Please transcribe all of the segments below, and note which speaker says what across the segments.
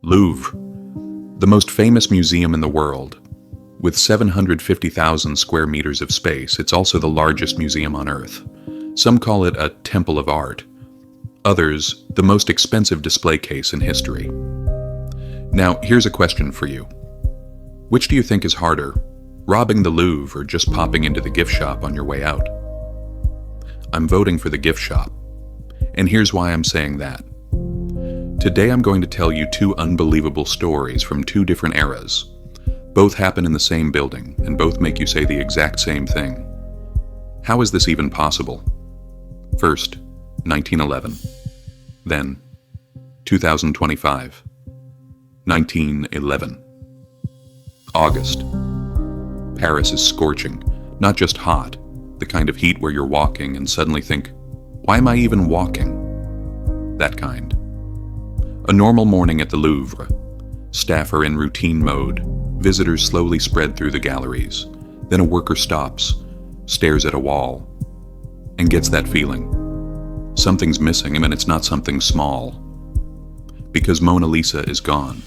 Speaker 1: Louvre, the most famous museum in the world. With 750,000 square meters of space, it's also the largest museum on Earth. Some call it a temple of art. Others, the most expensive display case in history. Now, here's a question for you. Which do you think is harder, robbing the Louvre or just popping into the gift shop on your way out? I'm voting for the gift shop. And here's why I'm saying that. Today I'm going to tell you two unbelievable stories from two different eras. Both happen in the same building, and both make you say the exact same thing. How is this even possible? First, 1911. Then, 2025. 1911. August. Paris is scorching, not just hot, the kind of heat where you're walking and suddenly think, why am I even walking? That kind. A normal morning at the Louvre. Staff are in routine mode. Visitors slowly spread through the galleries. Then a worker stops, stares at a wall, and gets that feeling. Something's missing, and it's not something small. Because Mona Lisa is gone.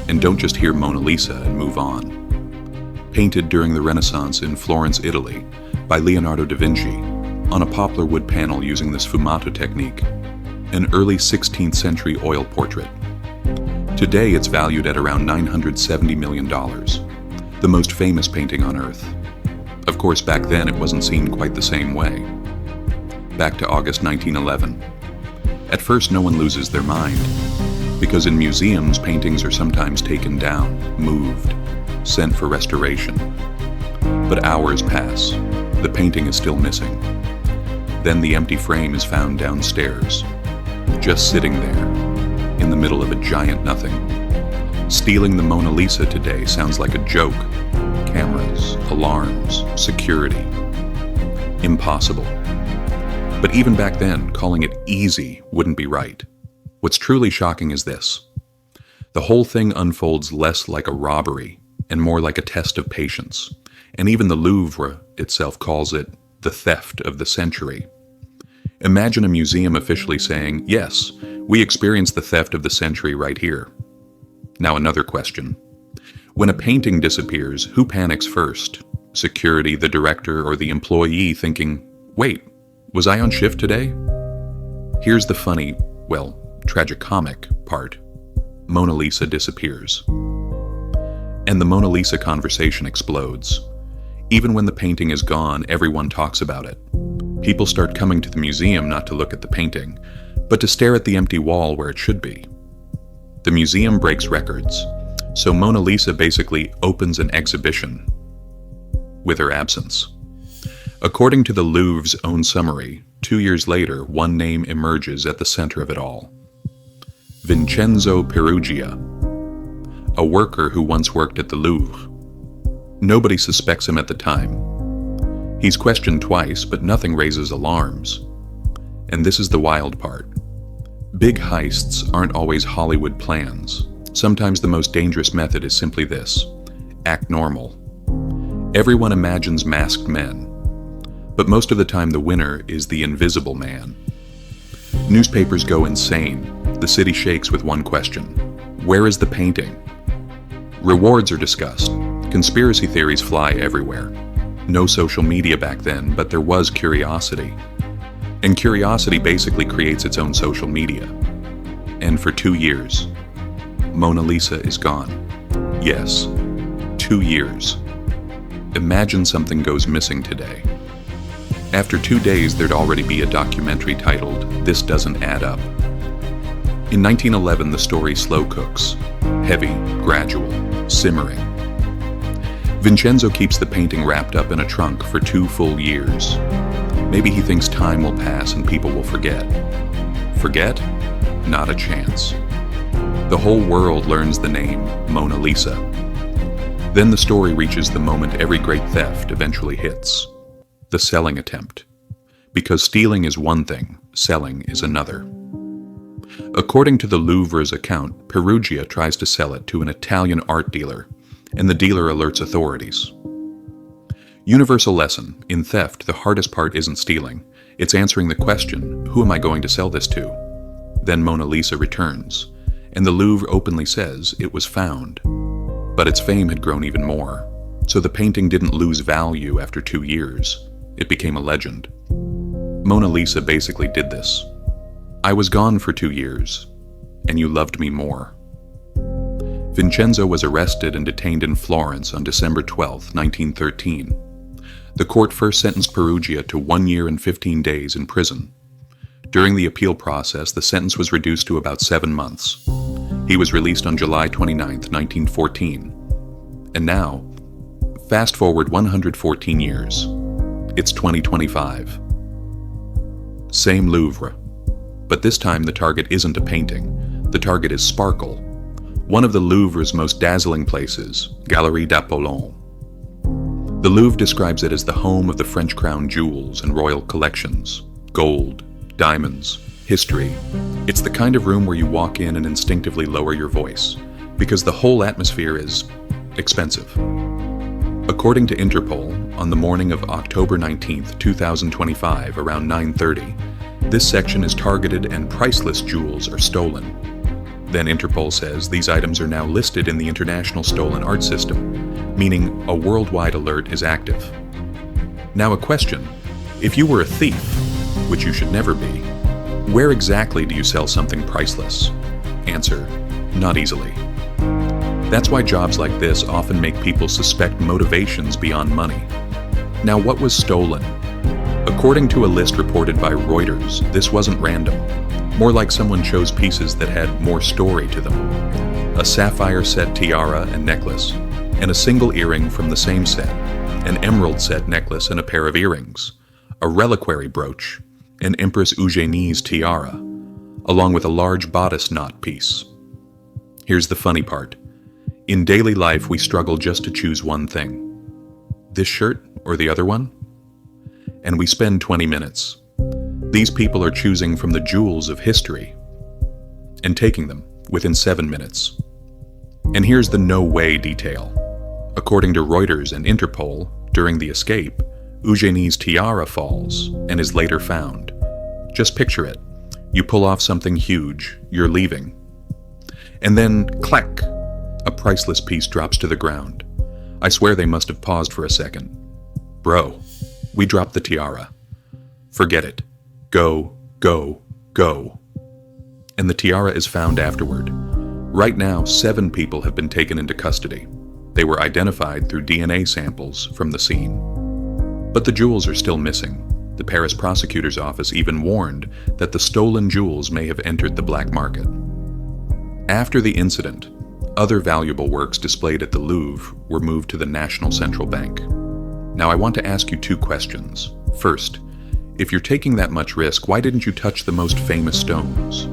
Speaker 1: And don't just hear Mona Lisa and move on. Painted during the Renaissance in Florence, Italy, by Leonardo da Vinci, on a poplar wood panel using the sfumato technique, an early 16th century oil portrait. Today it's valued at around $970 million, the most famous painting on Earth. Of course, back then it wasn't seen quite the same way. Back to August 1911. At first no one loses their mind, because in museums paintings are sometimes taken down, moved, sent for restoration. But hours pass. The painting is still missing. Then the empty frame is found downstairs, just sitting there, in the middle of a giant nothing. Stealing the Mona Lisa today sounds like a joke. Cameras, alarms, security. Impossible. But even back then, calling it easy wouldn't be right. What's truly shocking is this. The whole thing unfolds less like a robbery and more like a test of patience. And even the Louvre itself calls it the theft of the century. Imagine a museum officially saying, yes, we experienced the theft of the century right here. Now another question. When a painting disappears, who panics first? Security, the director, or the employee thinking, wait, was I on shift today? Here's the funny, well, tragicomic part. Mona Lisa disappears. And the Mona Lisa conversation explodes. Even when the painting is gone, everyone talks about it. People start coming to the museum not to look at the painting, but to stare at the empty wall where it should be. The museum breaks records, so Mona Lisa basically opens an exhibition with her absence. According to the Louvre's own summary, 2 years later, one name emerges at the center of it all. Vincenzo Peruggia, a worker who once worked at the Louvre. Nobody suspects him at the time. He's questioned twice, but nothing raises alarms. And this is the wild part. Big heists aren't always Hollywood plans. Sometimes the most dangerous method is simply this: act normal. Everyone imagines masked men, but most of the time the winner is the invisible man. Newspapers go insane. The city shakes with one question: where is the painting? Rewards are discussed. Conspiracy theories fly everywhere. No social media back then, but there was curiosity. And curiosity basically creates its own social media. And for 2 years, Mona Lisa is gone. Yes, 2 years. Imagine something goes missing today. After 2 days, there'd already be a documentary titled, "This Doesn't Add Up." In 1911, the story slow cooks. Heavy, gradual, simmering. Vincenzo keeps the painting wrapped up in a trunk for 2 full years. Maybe he thinks time will pass and people will forget. Forget? Not a chance. The whole world learns the name Mona Lisa. Then the story reaches the moment every great theft eventually hits. The selling attempt. Because stealing is one thing, selling is another. According to the Louvre's account, Peruggia tries to sell it to an Italian art dealer, and the dealer alerts authorities. Universal lesson: in theft, the hardest part isn't stealing. It's answering the question, who am I going to sell this to? Then Mona Lisa returns, and the Louvre openly says it was found. But its fame had grown even more, so the painting didn't lose value after 2 years. It became a legend. Mona Lisa basically did this. I was gone for 2 years, and you loved me more. Vincenzo was arrested and detained in Florence on December 12, 1913. The court first sentenced Peruggia to 1 year and 15 days in prison. During the appeal process, the sentence was reduced to about 7 months. He was released on July 29, 1914. And now, fast forward 114 years. It's 2025. Same Louvre. But this time the target isn't a painting. The target is sparkle. One of the Louvre's most dazzling places, Galerie d'Apollon. The Louvre describes it as the home of the French crown jewels and royal collections, gold, diamonds, history. It's the kind of room where you walk in and instinctively lower your voice, because the whole atmosphere is expensive. According to Interpol, on the morning of October 19, 2025, around 9:30, this section is targeted and priceless jewels are stolen. Then Interpol says these items are now listed in the International Stolen Art System, meaning a worldwide alert is active. Now a question, if you were a thief, which you should never be, where exactly do you sell something priceless? Answer, not easily. That's why jobs like this often make people suspect motivations beyond money. Now what was stolen? According to a list reported by Reuters, this wasn't random. More like someone chose pieces that had more story to them. A sapphire set tiara and necklace, and a single earring from the same set, an emerald set necklace and a pair of earrings, a reliquary brooch, and Empress Eugenie's tiara, along with a large bodice knot piece. Here's the funny part. In daily life, we struggle just to choose one thing. This shirt or the other one? And we spend 20 minutes. These people are choosing from the jewels of history and taking them within 7 minutes. And here's the no way detail. According to Reuters and Interpol, during the escape, Eugenie's tiara falls and is later found. Just picture it. You pull off something huge, you're leaving. And then, clack, a priceless piece drops to the ground. I swear they must have paused for a second. Bro, we dropped the tiara. Forget it. Go, go, go. And the tiara is found afterward. Right now, 7 people have been taken into custody. They were identified through DNA samples from the scene. But the jewels are still missing. The Paris prosecutor's office even warned that the stolen jewels may have entered the black market. After the incident, other valuable works displayed at the Louvre were moved to the National Central Bank. Now I want to ask you 2 questions. First, if you're taking that much risk, why didn't you touch the most famous stones?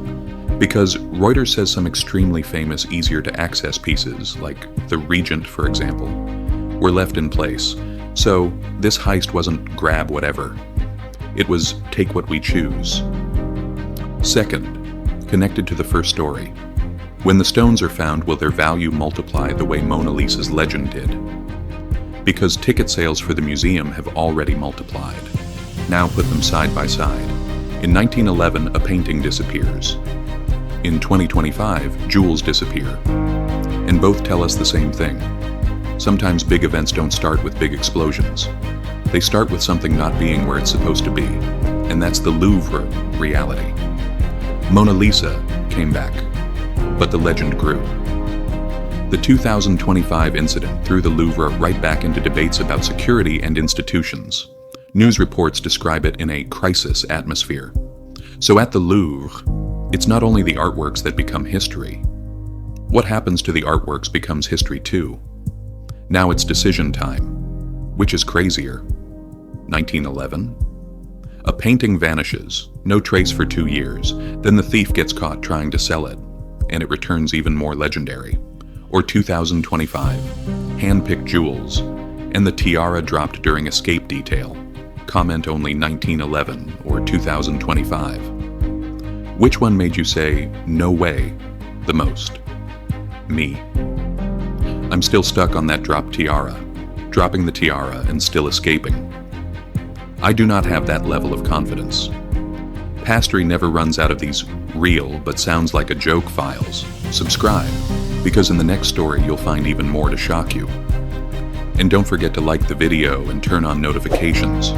Speaker 1: Because Reuters says some extremely famous, easier to access pieces, like the Regent, for example, were left in place. So this heist wasn't grab whatever. It was take what we choose. Second, connected to the first story, when the stones are found, will their value multiply the way Mona Lisa's legend did? Because ticket sales for the museum have already multiplied. Now put them side by side. In 1911, a painting disappears. In 2025, jewels disappear. And both tell us the same thing. Sometimes big events don't start with big explosions. They start with something not being where it's supposed to be. And that's the Louvre reality. Mona Lisa came back, but the legend grew. The 2025 incident threw the Louvre right back into debates about security and institutions. News reports describe it in a crisis atmosphere. So at the Louvre, it's not only the artworks that become history. What happens to the artworks becomes history too. Now it's decision time. Which is crazier? 1911? A painting vanishes, no trace for 2 years, then the thief gets caught trying to sell it, and it returns even more legendary. Or 2025, hand-picked jewels, and the tiara dropped during escape detail. Comment only 1911 or 2025. Which one made you say, no way, the most? Me. I'm still stuck on that dropped tiara, dropping the tiara and still escaping. I do not have that level of confidence. PaStory never runs out of these real but sounds like a joke files. Subscribe, because in the next story you'll find even more to shock you. And don't forget to like the video and turn on notifications.